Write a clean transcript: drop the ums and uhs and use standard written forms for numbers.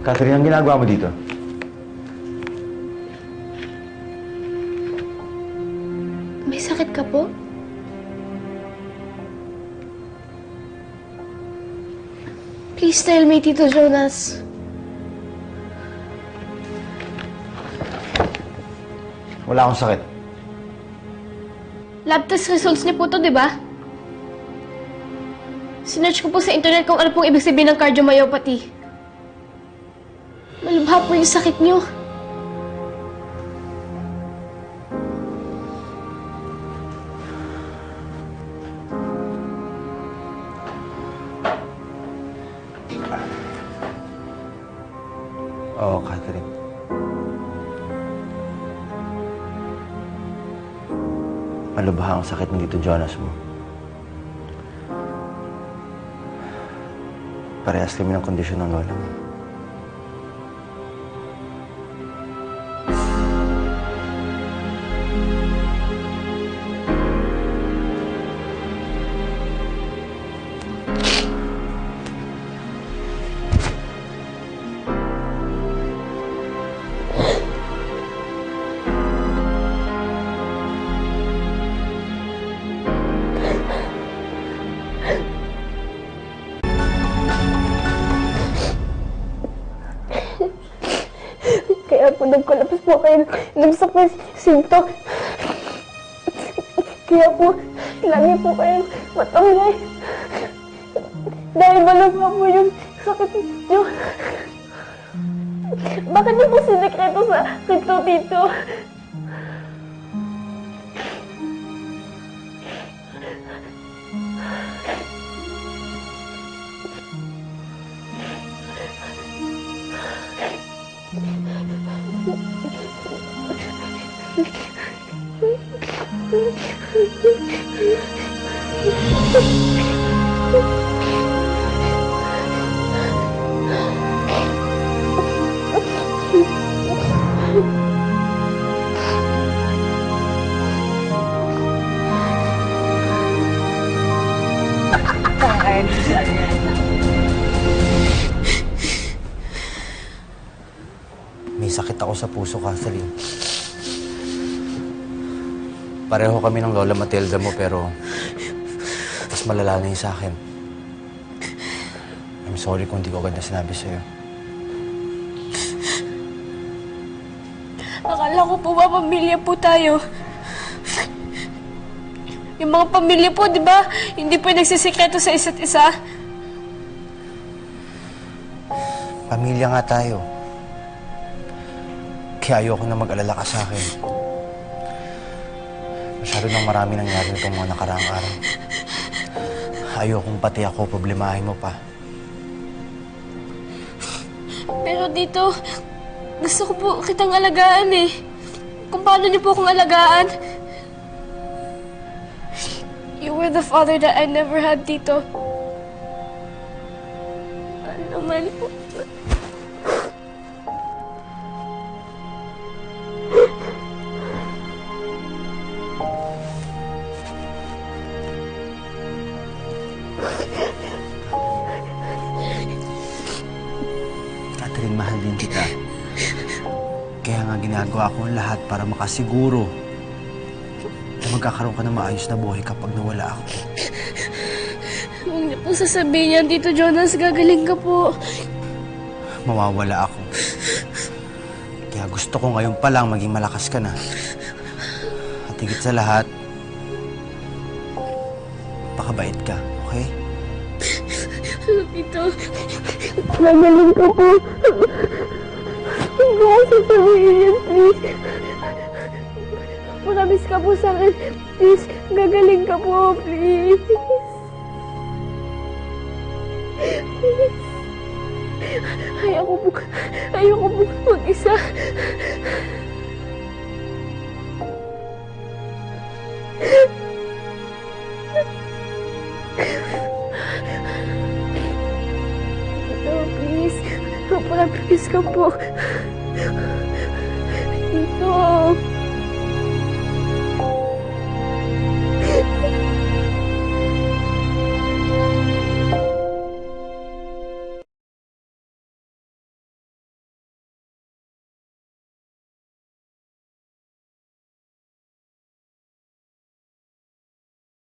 Catherine, ang ginagawa mo dito? May sakit ka po? Please tell me, Tito Jonas. Wala akong sakit. Lab test results niyo po to, di ba? Sinearch ko po sa internet kung ano pong ibig sabihin ng cardiomyopathy. Malubha po yung sakit niyo. Oo, Catherine. Malubha ang sakit ni Tito Jonas mo. Parehas kami ng kondisyon ng lola mo. Kaya po nagkolaps po kayo ng sakit sinto. Kaya po, lagi po kayong matangay. Dahil malubha po yung sakit niyo. Bakit niyo po sinekreto sa kito, Tito? May sakit ako sa puso, Catherine. Pareho kami ng Lola Matilda mo, pero mas malala na yung sa akin. I'm sorry kung di ko agad na sinabi sa'yo. Akala ko po ba pamilya po tayo? Yung mga pamilya po, di ba? Hindi po nagsisikreto sa isa't isa. Pamilya nga tayo. Kaya ayoko na mag-alala ka sa akin. Masyado nang marami nangyari nitong mga nakaraang araw. Ayokong pati ako problemahin mo pa. Pero dito, gusto ko po kitang alagaan eh. Kung paano niyo po akong alagaan. You were the father that I never had, Tito. Ano naman po? Catherine, mahal din kita. Kaya nga ginagawa ko ang lahat para makasiguro na magkakaroon ka ng maayos na buhay kapag nawala ako. Huwag niyo po sasabihin yan, Tito Jonas. Gagaling ka po. Mawawala ako. Kaya gusto ko ngayon pa lang maging malakas ka na. At higit sa lahat, pakabait ka, okay? Tito, gagaling ka po. Huwag mo ko sasabihin yan, please. Promise ka po sa akin. Please, gagaling ka po, please. Please. Ayoko po mag-isa. Tito, please. Promise ka po. Tito.